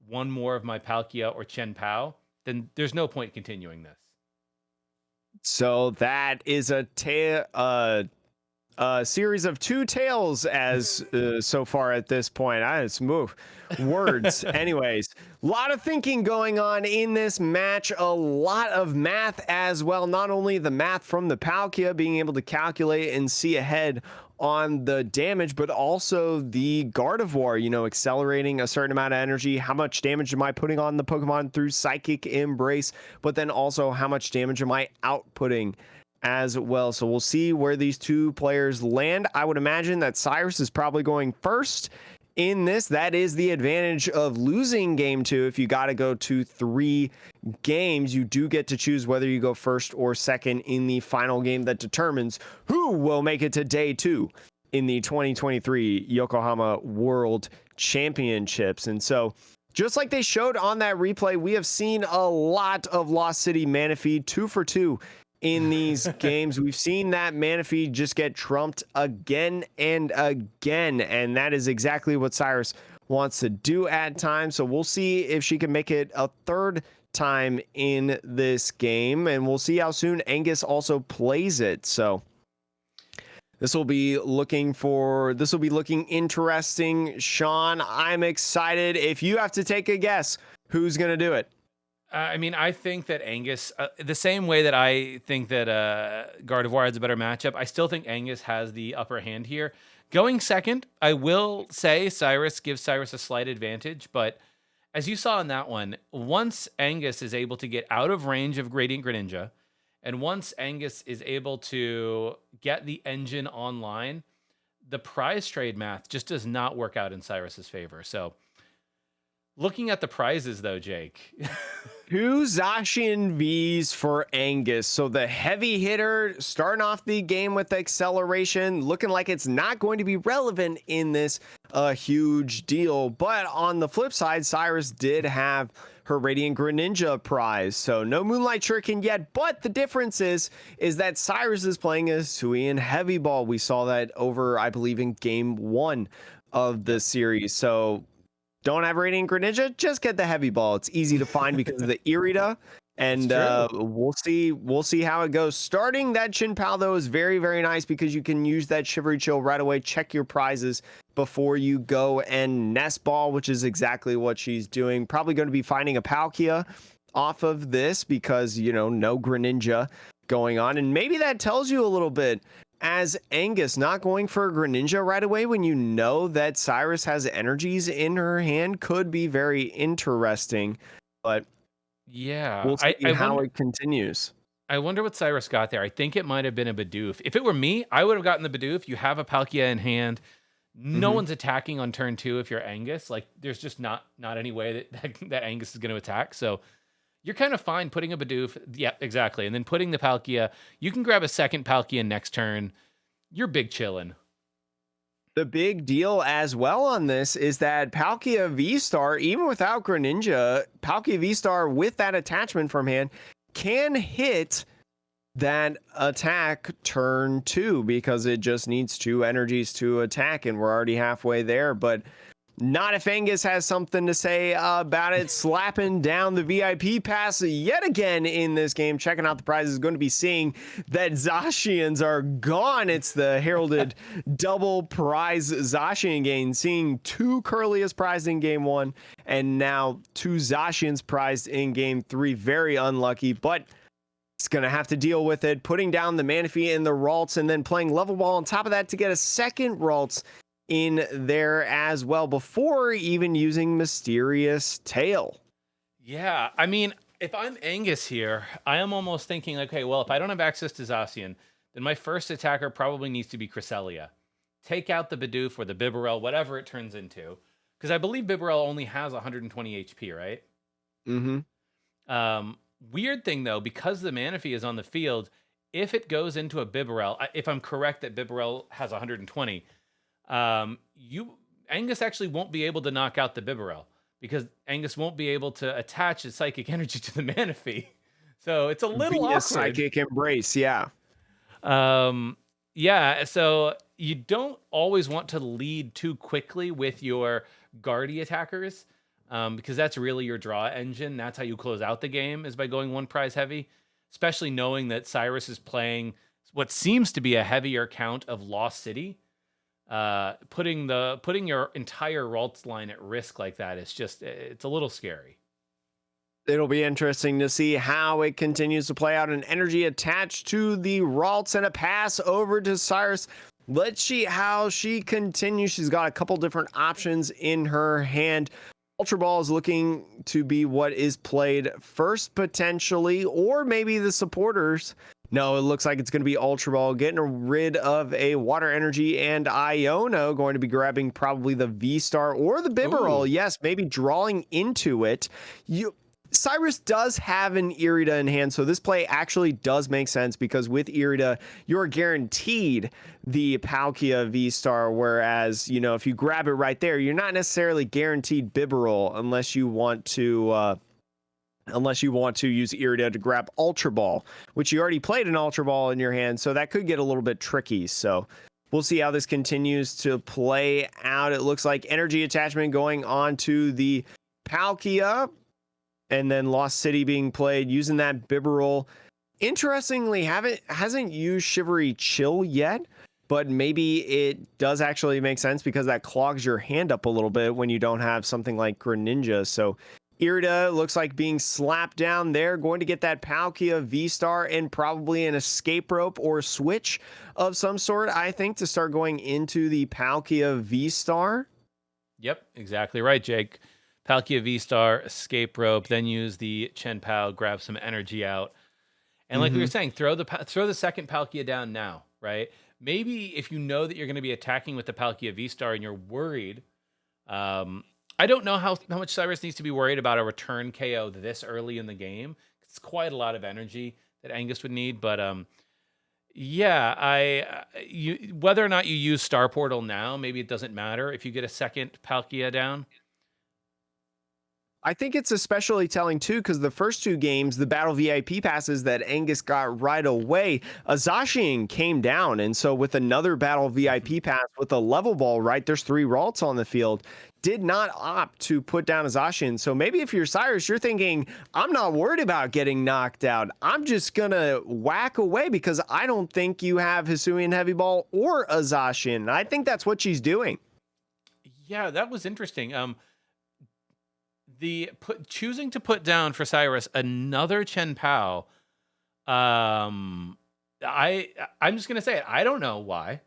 1 more of my Palkia or Chien-Pao, then there's no point continuing this. So that is a series of 2 tails as so far at this point. I just move words. Anyways, a lot of thinking going on in this match, a lot of math as well. Not only the math from the Palkia being able to calculate and see ahead on the damage, but also the Gardevoir, accelerating a certain amount of energy. How much damage am I putting on the Pokemon through Psychic Embrace? But then also, how much damage am I outputting as well? So we'll see where these 2 players land. I would imagine that Cyrus is probably going first in this. That is the advantage of losing game 2. If you got to go to 3 games, you do get to choose whether you go first or second in the final game that determines who will make it to day 2 in the 2023 Yokohama World Championships. And so, just like they showed on that replay, we have seen a lot of Lost City mana feed, 2 for 2 in these games. We've seen that mana feed just get trumped again and again, and that is exactly what Cyrus wants to do at times. So we'll see if she can make it a 3rd time in this game, and we'll see how soon Angus also plays it. So this will be looking interesting. Sean, I'm excited. If you have to take a guess, who's gonna do it? I think that Angus, the same way that I think that Gardevoir has a better matchup, I still think Angus has the upper hand here. Going second, I will say Cyrus gives Cyrus a slight advantage, but as you saw in that one, once Angus is able to get out of range of Radiant Greninja, and once Angus is able to get the engine online, the prize trade math just does not work out in Cyrus's favor. So, looking at the prizes, though, Jake. 2 Zacian Vs for Angus. So the heavy hitter starting off the game with acceleration, looking like it's not going to be relevant in this huge deal. But on the flip side, Cyrus did have her Radiant Greninja prize. So no Moonlight Shuriken yet, but the difference is that Cyrus is playing a Hisuian Heavy Ball. We saw that over, I believe, in game 1 of the series. So don't have Radiant Greninja, just get the Heavy Ball. It's easy to find because of the Irida, and we'll see how it goes. Starting that Chien-Pao, though, is very, very nice because you can use that Shivery Chill right away, check your prizes before you go and Nest Ball, which is exactly what she's doing. Probably going to be finding a Palkia off of this because, no Greninja going on, and maybe that tells you a little bit. As Angus not going for a Greninja right away when you know that Cyrus has energies in her hand could be very interesting, but yeah, we'll see how it continues. I wonder what Cyrus got there. I think it might have been a Bidoof. If it were me, I would have gotten the Bidoof. You have a Palkia in hand. No one's attacking on turn 2 if you're Angus. Like, there's just not any way that Angus is going to attack. So you're kind of fine putting a Bidoof. Yeah, exactly. And then putting the Palkia. You can grab a second Palkia next turn. You're big chillin'. The big deal as well on this is that Palkia V-Star, even without Greninja, Palkia V-Star with that attachment from hand can hit that attack turn 2 because it just needs 2 energies to attack, and we're already halfway there. But Not if Angus has something to say about it. Slapping down the VIP pass yet again in this game. Checking out the prizes. Going to be seeing that Zacians are gone. It's the heralded double prize Zacian game. Seeing 2 Curlias prized in game 1 and now 2 Zacians prized in game 3. Very unlucky, but it's going to have to deal with it. Putting down the Manaphy and the Ralts and then playing level ball on top of that to get a second Ralts in there as well before even using Mysterious Tail. Yeah, I mean, if I'm Angus here, I am almost thinking, okay, well, if I don't have access to Zacian, then my first attacker probably needs to be Cresselia. Take out the Bidoof or the Bibarel, whatever it turns into. Because I believe Bibarel only has 120 HP, right? Mm-hmm. Weird thing, though, because the Manaphy is on the field, if it goes into a Bibarel, if I'm correct that Bibarel has 120, Angus actually won't be able to knock out the Bibarel because Angus won't be able to attach his psychic energy to the Manaphy. So it's a little awkward. Psychic embrace, yeah. Yeah, so you don't always want to lead too quickly with your Gardy attackers, because that's really your draw engine. That's how you close out the game, is by going 1 prize heavy, especially knowing that Cyrus is playing what seems to be a heavier count of Lost City. Putting your entire Ralts line at risk like that is just, it's a little scary. It'll be interesting to see how it continues to play out. An energy attached to the Ralts and a pass over to Cyrus. Let's see how she continues. She's got a couple different options in her hand. Ultra Ball is looking to be what is played first potentially, or maybe the supporters. No, it looks like it's going to be Ultra Ball, getting rid of a Water Energy, and Iono going to be grabbing probably the V-Star or the Bibarel. Ooh. Yes, maybe drawing into it. Cyrus does have an Irida in hand, so this play actually does make sense because with Irida, you're guaranteed the Palkia V-Star, whereas, you know, if you grab it right there, you're not necessarily guaranteed Bibarel unless you want to use Irida to grab Ultra Ball, which you already played an Ultra Ball in your hand, so that could get a little bit tricky. So we'll see how this continues to play out. It looks like energy attachment going on to the Palkia, and then Lost City being played using that Bibarel. Interestingly, hasn't used Shivery Chill yet, but maybe it does actually make sense because that clogs your hand up a little bit when you don't have something like Greninja. So Irida looks like being slapped down there, going to get that Palkia V-Star and probably an escape rope or switch of some sort, I think, to start going into the Palkia V-Star. Yep, exactly right, Jake. Palkia V-Star, escape rope, then use the Chien-Pao, grab some energy out. And like we were saying, throw the second Palkia down now, right? Maybe if you know that you're going to be attacking with the Palkia V-Star and you're worried, I don't know how much Cyrus needs to be worried about a return KO this early in the game. It's quite a lot of energy that Angus would need, but yeah, whether or not you use Star Portal now, maybe it doesn't matter if you get a second Palkia down. I think it's especially telling too, because the first 2 games, the battle VIP passes that Angus got right away, a Zacian came down, and so with another battle VIP pass with a level ball, right, there's 3 Ralts on the field, did not opt to put down a Zacian. So maybe if you're Cyrus, you're thinking, I'm not worried about getting knocked out. I'm just gonna whack away because I don't think you have Hisuian Heavy Ball or a Zacian. I think that's what she's doing. Yeah, that was interesting. Choosing to put down for Cyrus another Chien-Pao, I'm just gonna say it. I don't know why.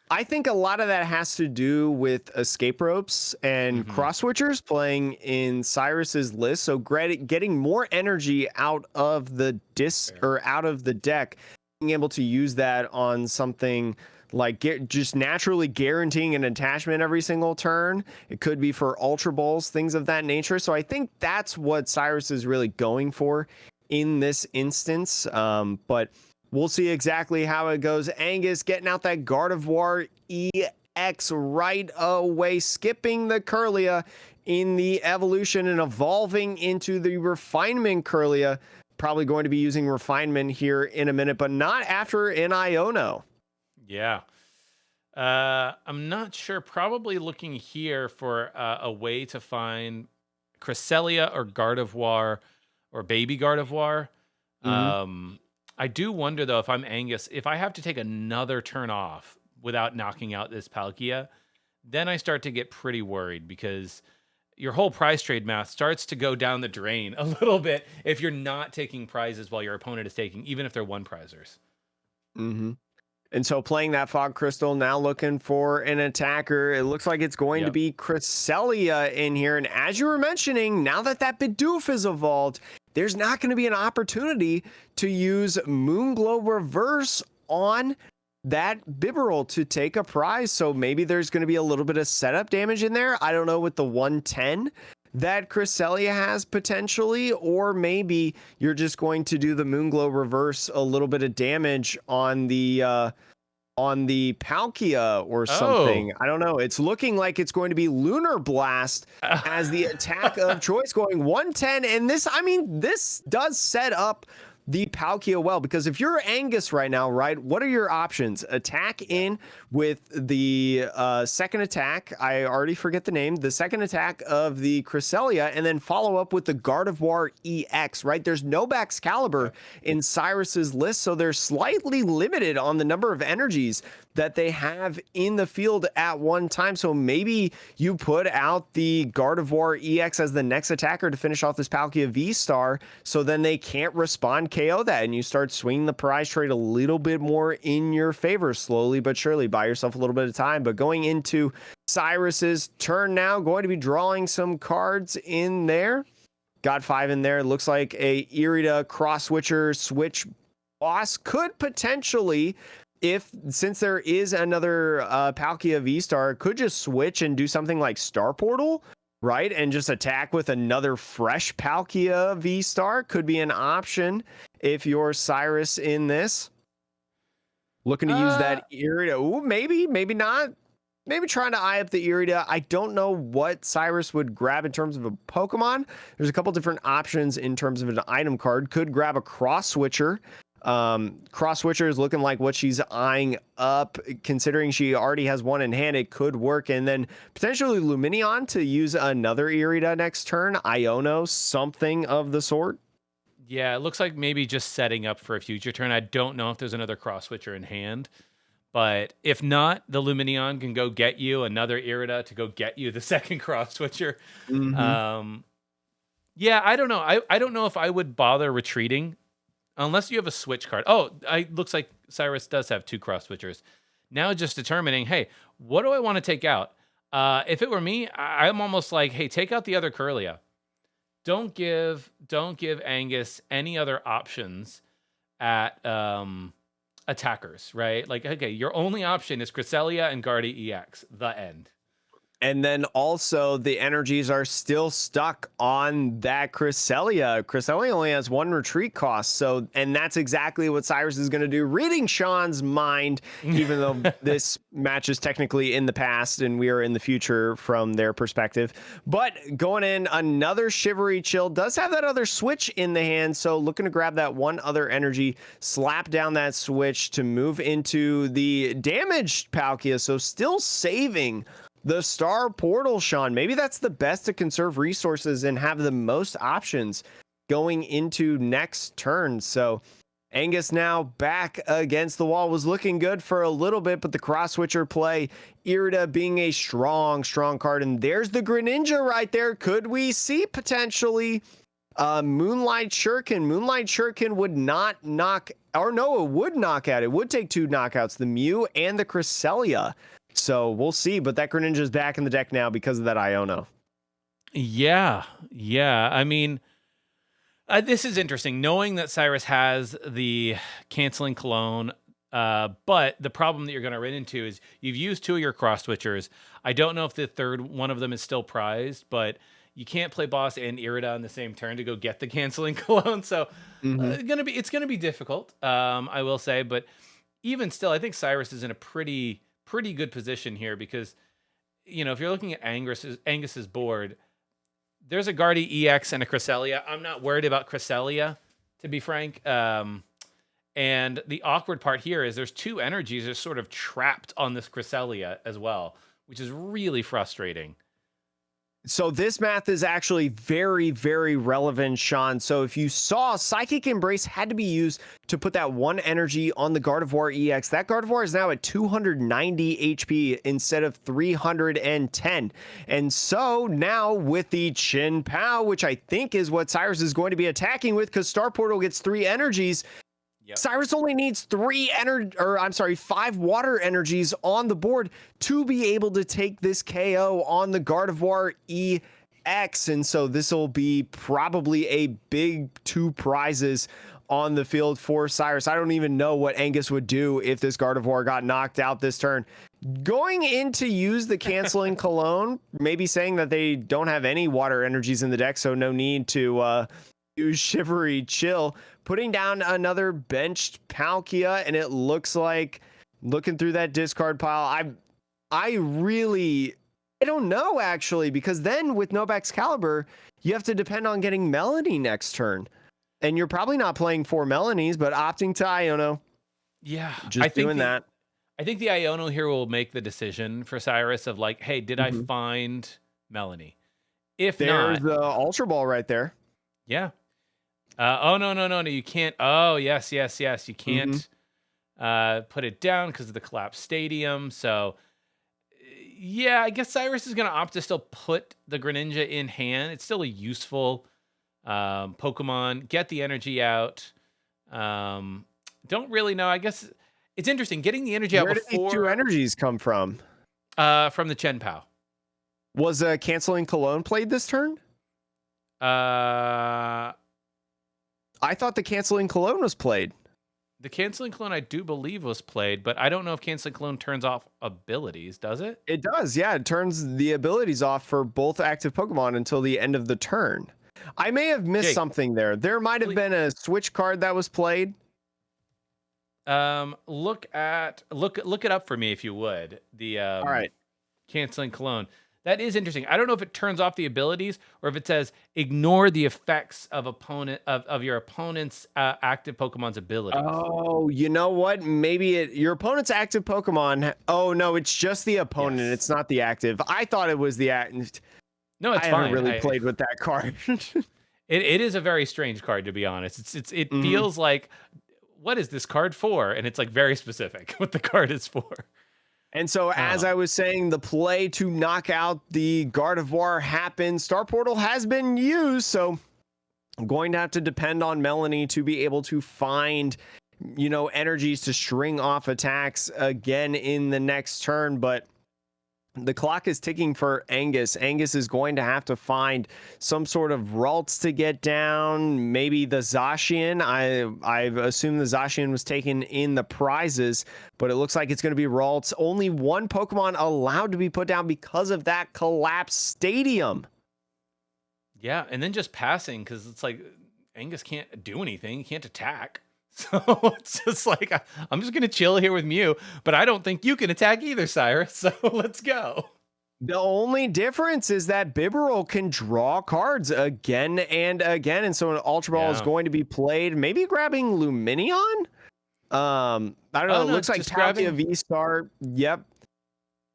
I think a lot of that has to do with escape ropes and cross switchers playing in Cyrus's list. So getting more energy out of the out of the deck, being able to use that on something like just naturally guaranteeing an attachment every single turn. It could be for Ultra Balls, things of that nature. So I think that's what Cyrus is really going for in this instance. But we'll see exactly how it goes. Angus getting out that Gardevoir EX right away, skipping the Curlia in the evolution and evolving into the Refinement Curlia. Probably going to be using Refinement here in a minute, but not after an Iono. Yeah. I'm not sure. Probably looking here for a way to find Cresselia or Gardevoir or Baby Gardevoir. Hmm. I do wonder though if I'm Angus, if I have to take another turn off without knocking out this Palkia, then I start to get pretty worried because your whole prize trade math starts to go down the drain a little bit if you're not taking prizes while your opponent is taking, even if they're one prizers. Hmm. And so playing that Fog Crystal, now looking for an attacker. It looks like it's going to Yep. be Cresselia in here. And as you were mentioning, now that Bidoof is evolved, there's not going to be an opportunity to use Moonglow Reverse on that Bibarel to take a prize. So maybe there's going to be a little bit of setup damage in there. I don't know, with the 110 that Cresselia has potentially, or maybe you're just going to do the Moonglow Reverse, a little bit of damage on the Palkia or Oh. something. I don't know. It's looking like it's going to be Lunar Blast as the attack of choice, going 110. And this, I mean, this does set up the Palkia well, because if you're Angus right now, right, what are your options? Attack in with the second attack. I already forget the name. The second attack of the Cresselia, and then follow up with the Gardevoir EX, right? There's no Baxcalibur in Cyrus's list, so they're slightly limited on the number of energies that they have in the field at one time. So maybe you put out the Gardevoir EX as the next attacker to finish off this Palkia V-Star, so then they can't respond, KO that, and you start swinging the prize trade a little bit more in your favor, slowly but surely. Buy yourself a little bit of time. But going into Cyrus's turn now, going to be drawing some cards in there. Got 5 in there. Looks like a Irida cross switcher switch boss could potentially, since there is another Palkia V-Star, could just switch and do something like Star Portal, right? And just attack with another fresh Palkia V-Star could be an option if you're Cyrus in this. Looking to use that Irida. Ooh, maybe not. Maybe trying to eye up the Irida. I don't know what Cyrus would grab in terms of a Pokemon. There's a couple different options in terms of an item card. Could grab a Cross Switcher. Cross Switcher is looking like what she's eyeing up, considering she already has one in hand. It could work. And then potentially Lumineon to use another Irida next turn. Iono, something of the sort. Yeah, it looks like maybe just setting up for a future turn. I don't know if there's another cross switcher in hand, but if not, the Lumineon can go get you another Irida to go get you the second cross switcher. Mm-hmm. Yeah, I don't know. I don't know if I would bother retreating unless you have a switch card. Oh, looks like Cyrus does have 2 cross switchers. Now just determining, hey, what do I want to take out? If it were me, I'm almost like, hey, take out the other Curlia. Don't give Angus any other options at attackers, right? Like, okay, your only option is Cresselia and Gardy EX, the end. And then also the energies are still stuck on that Cresselia. Cresselia only has 1 retreat cost. So, and that's exactly what Cyrus is going to do. Reading Sean's mind, even though this match is technically in the past and we are in the future from their perspective. But going in, another Shivery Chill does have that other switch in the hand. So looking to grab that one other energy, slap down that switch to move into the damaged Palkia. So still saving the Star Portal, Sean. Maybe that's the best to conserve resources and have the most options going into next turn. So Angus now back against the wall. Was looking good for a little bit, but the cross switcher play, Irida being a strong card. And there's the Greninja right there. Could we see potentially Moonlight Shuriken? Moonlight Shuriken would not knock, or no, it would knock out. It would take 2 knockouts, the Mew and the Cresselia. So we'll see, but that Greninja is back in the deck now because of that Iono. Yeah. I mean, this is interesting, knowing that Cyrus has the canceling cologne, but the problem that you're going to run into is you've used 2 of your cross switchers. I don't know if the third one of them is still prized, but you can't play boss and Irida on the same turn to go get the canceling cologne. So it's going to be difficult, I will say. But even still, I think Cyrus is in a pretty good position here because, you know, if you're looking at Angus's board, there's a Gardy EX and a Cresselia. I'm not worried about Cresselia, to be frank. And the awkward part here is there's 2 energies just sort of trapped on this Cresselia as well, which is really frustrating. So this math is actually very, very relevant, Sean. So if you saw, Psychic Embrace had to be used to put that 1 energy on the Gardevoir EX. That Gardevoir is now at 290 HP instead of 310. And so now with the Chien-Pao, which I think is what Cyrus is going to be attacking with, because Star Portal gets 3 energies. Yep. Cyrus only needs 5 water energies on the board to be able to take this KO on the Gardevoir EX. And so this will be probably a big 2 prizes on the field for Cyrus. I don't even know what Angus would do if this Gardevoir got knocked out this turn. Going in to use the Canceling Cologne, maybe saying that they don't have any water energies in the deck, so no need to use Shivery Chill. Putting down another benched Palkia, and it looks like, looking through that discard pile, I don't know, actually, because then with Nobe Excalibur, you have to depend on getting Melanie next turn. And you're probably not playing 4 Melanies, but opting to Iono. Yeah. Just doing that. I think the Iono here will make the decision for Cyrus of like, hey, did I find Melanie? If There's not... the Ultra Ball right there. Yeah. Oh, no, you can't. Oh, yes. You can't put it down because of the collapsed stadium. So, yeah, I guess Cyrus is going to opt to still put the Greninja in hand. It's still a useful Pokemon. Get the energy out. Don't really know. I guess it's interesting. Getting the energy out before... Where did these 2 energies come from? From the Chien-Pao. Was Canceling Cologne played this turn? I thought the Canceling Cologne was played. The Canceling Cologne, I do believe, was played, but I don't know if Canceling Cologne turns off abilities, does it? It does, yeah. It turns the abilities off for both active Pokemon until the end of the turn. I may have missed something there. There might have been a switch card that was played. Look it up for me if you would. The all right. Canceling Cologne. That is interesting. I don't know if it turns off the abilities or if it says ignore the effects of your opponent's active Pokemon's abilities. Oh, you know what? Maybe your opponent's active Pokemon. Oh no, it's just the opponent. Yes. It's not the active. I thought it was the active. No, it's fine. I haven't really played with that card. It is a very strange card, to be honest. It feels like, what is this card for? And it's like very specific what the card is for. And so, as I was saying, the play to knock out the Gardevoir happened. Star Portal has been used, so I'm going to have to depend on Melanie to be able to find, energies to string off attacks again in the next turn. But the clock is ticking for Angus. Angus is going to have to find some sort of Ralts to get down. Maybe the Zacian. I assume the Zacian was taken in the prizes, but it looks like it's going to be Ralts. Only 1 Pokemon allowed to be put down because of that collapsed stadium. Yeah, and then just passing because it's like Angus can't do anything. He can't attack. So it's just like, I'm just going to chill here with Mew, but I don't think you can attack either, Cyrus. So let's go. The only difference is that Bibarel can draw cards again and again. And so an Ultra Ball is going to be played. Maybe grabbing Luminion? I don't know. It looks like Palkia V-Star. Yep.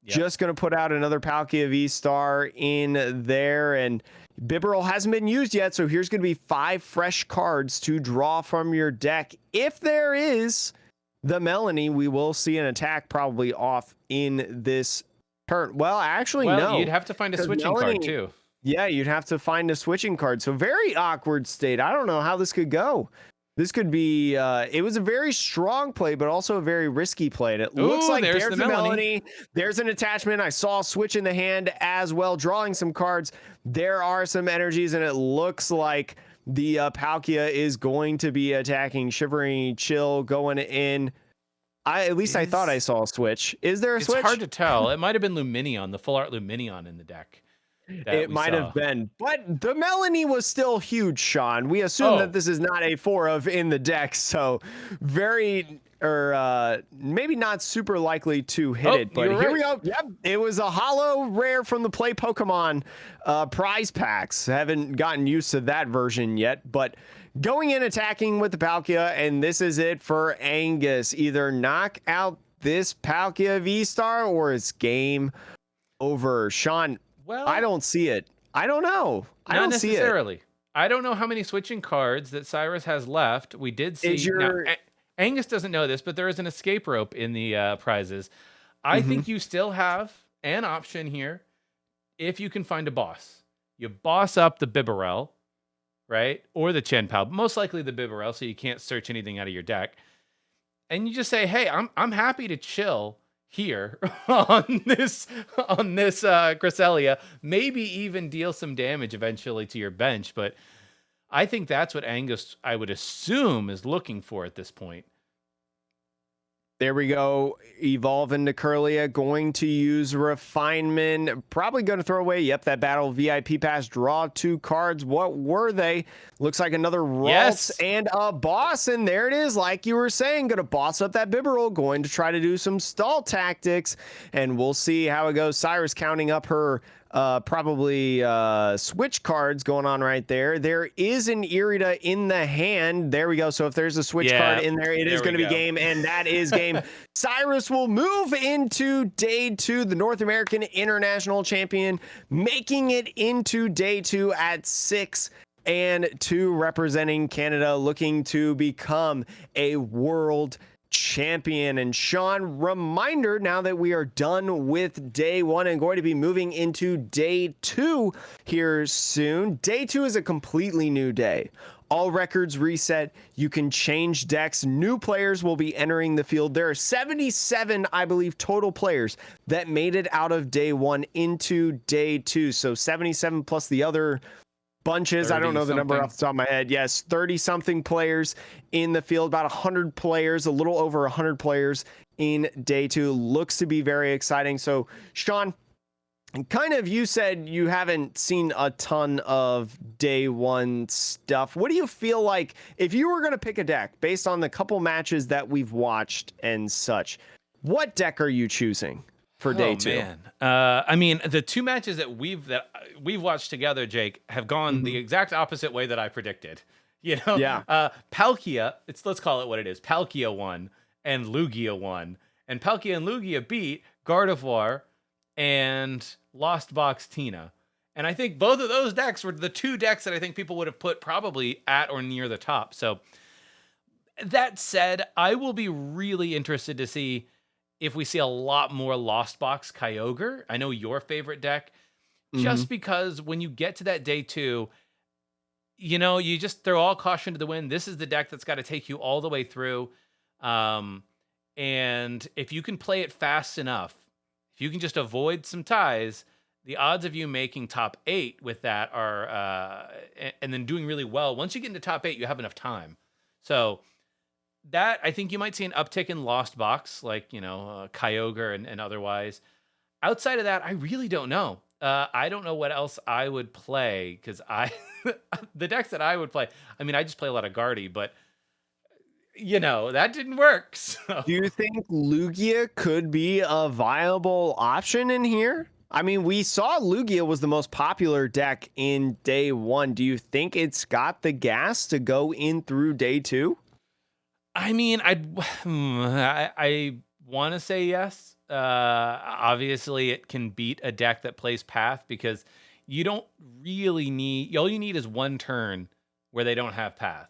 Just going to put out another Palkia V-Star in there. And Bibarel hasn't been used yet, so here's going to be 5 fresh cards to draw from your deck. If there is the Melanie, we will see an attack probably off in this turn. Well, actually, no. You'd have to find a switching card, too. Yeah, you'd have to find a switching card. So very awkward state. I don't know how this could go. This could be, it was a very strong play, but also a very risky play. And it looks like there's the Melanie. There's an attachment. I saw a switch in the hand as well, drawing some cards. There are some energies, and it looks like the Palkia is going to be attacking. Shivering Chill going in. I thought I saw a switch. Is there a switch? It's hard to tell. It might have been Luminion, the full art Luminion in the deck. It might have been, but the Melanie was still huge, Sean. We assume that this is not a 4 of in the deck, so maybe not super likely to hit it. But here we go. Yep, it was a holo rare from the Play Pokemon prize packs. Haven't gotten used to that version yet, but going in attacking with the Palkia, and this is it for Angus. Either knock out this Palkia V-Star or it's game over. Sean, Well, I don't see it. I don't know. I not don't see it. necessarily. I don't know how many switching cards that Cyrus has left. We did see. Is your Now, Angus doesn't know this, but there is an escape rope in the prizes. I think you still have an option here if you can find a boss. You boss up the Bibarel, right? Or the Chien-Pao, most likely the Bibarel, so you can't search anything out of your deck. And you just say, hey, I'm happy to chill here on this Cresselia, maybe even deal some damage eventually to your bench. But I think that's what Angus, I would assume, is looking for at this point. There we go. Evolve into Curlia. Going to use Refinement. Probably going to throw away. Yep, that Battle VIP Pass. Draw 2 cards. What were they? Looks like another Ralts and a boss. And there it is. Like you were saying, going to boss up that Bibarel. Going to try to do some stall tactics. And we'll see how it goes. Cyrus counting up her probably switch cards going on right there. There is an Irida in the hand. There we go. So if there's a switch card in there, it is going to be game, and that is game. Cyrus will move into day 2, the North American International Champion, making it into day 2 at 6-2, representing Canada, looking to become a world champion. And Sean, reminder, now that we are done with day 1 and going to be moving into day 2 here soon, day 2 is a completely new day. All records reset. You can change decks. New players will be entering the field. There are 77, I believe, total players that made it out of day 1 into day 2. So 77 plus the other bunches. I don't know the number off the top of my head. Yes, 30 something players in the field, about 100 players, a little over 100 players in day 2. Looks to be very exciting. So Sean, kind of, you said you haven't seen a ton of day 1 stuff. What do you feel like if you were going to pick a deck based on the couple matches that we've watched and such? What deck are you choosing for day 2? Man. I mean, the 2 matches that we've watched together, Jake, have gone the exact opposite way that I predicted. You know, Palkia, let's call it what it is. Palkia won and Lugia won, and Palkia and Lugia beat Gardevoir and Lost Box Tina. And I think both of those decks were the 2 decks that I think people would have put probably at or near the top. So that said, I will be really interested to see if we see a lot more Lost Box Kyogre. I know your favorite deck, just because when you get to that day 2, you know, you just throw all caution to the wind. This is the deck that's got to take you all the way through. And if you can play it fast enough, if you can just avoid some ties, the odds of you making top 8 with that are, and then doing really well. Once you get into top 8, you have enough time. So that, I think you might see an uptick in Lost Box, like, you know, Kyogre and otherwise. Outside of that, I really don't know. I don't know what else I would play, because the decks that I would play, I mean, I just play a lot of Gardy, but, you know, that didn't work. So. Do you think Lugia could be a viable option in here? I mean, we saw Lugia was the most popular deck in day 1. Do you think it's got the gas to go in through day 2? I mean, I want to say yes. Obviously, it can beat a deck that plays Path, because you don't really need... All you need is 1 turn where they don't have Path.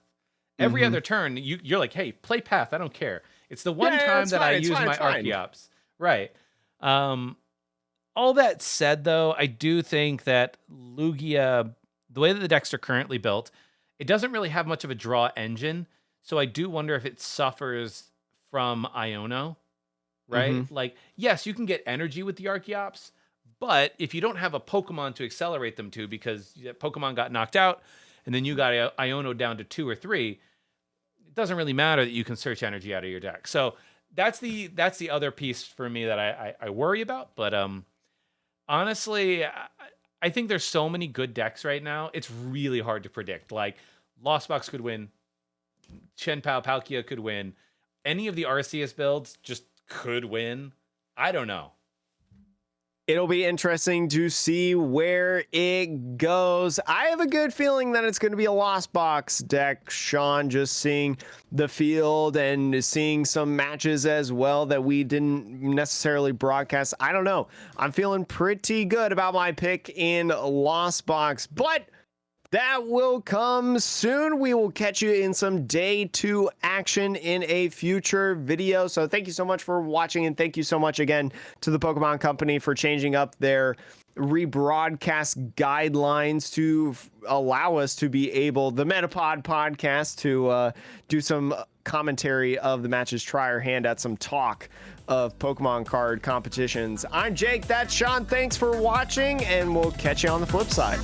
Every other turn, you're like, hey, play Path. I don't care. It's the one time that I use my Archeops. Right. All that said, though, I do think that Lugia, the way that the decks are currently built, it doesn't really have much of a draw engine. So I do wonder if it suffers from Iono, right? Like, yes, you can get energy with the Archeops, but if you don't have a Pokemon to accelerate them to, because Pokemon got knocked out, and then you got Iono down to 2 or 3, it doesn't really matter that you can search energy out of your deck. So that's the other piece for me that I worry about. But honestly, I think there's so many good decks right now. It's really hard to predict. Like, Lost Box could win. Chien-Pao, Palkia could win. Any of the Arceus builds just could win. I don't know. It'll be interesting to see where it goes. I have a good feeling that it's going to be a Lost Box deck, Sean, just seeing the field and seeing some matches as well that we didn't necessarily broadcast. I don't know. I'm feeling pretty good about my pick in Lost Box, but that will come soon. We will catch you in some day 2 action in a future video. So thank you so much for watching, and thank you so much again to the Pokemon Company for changing up their rebroadcast guidelines to allow us to be able, the Metapod podcast, to do some commentary of the matches, try our hand at some talk of Pokemon card competitions. I'm Jake, that's Sean. Thanks for watching, and we'll catch you on the flip side.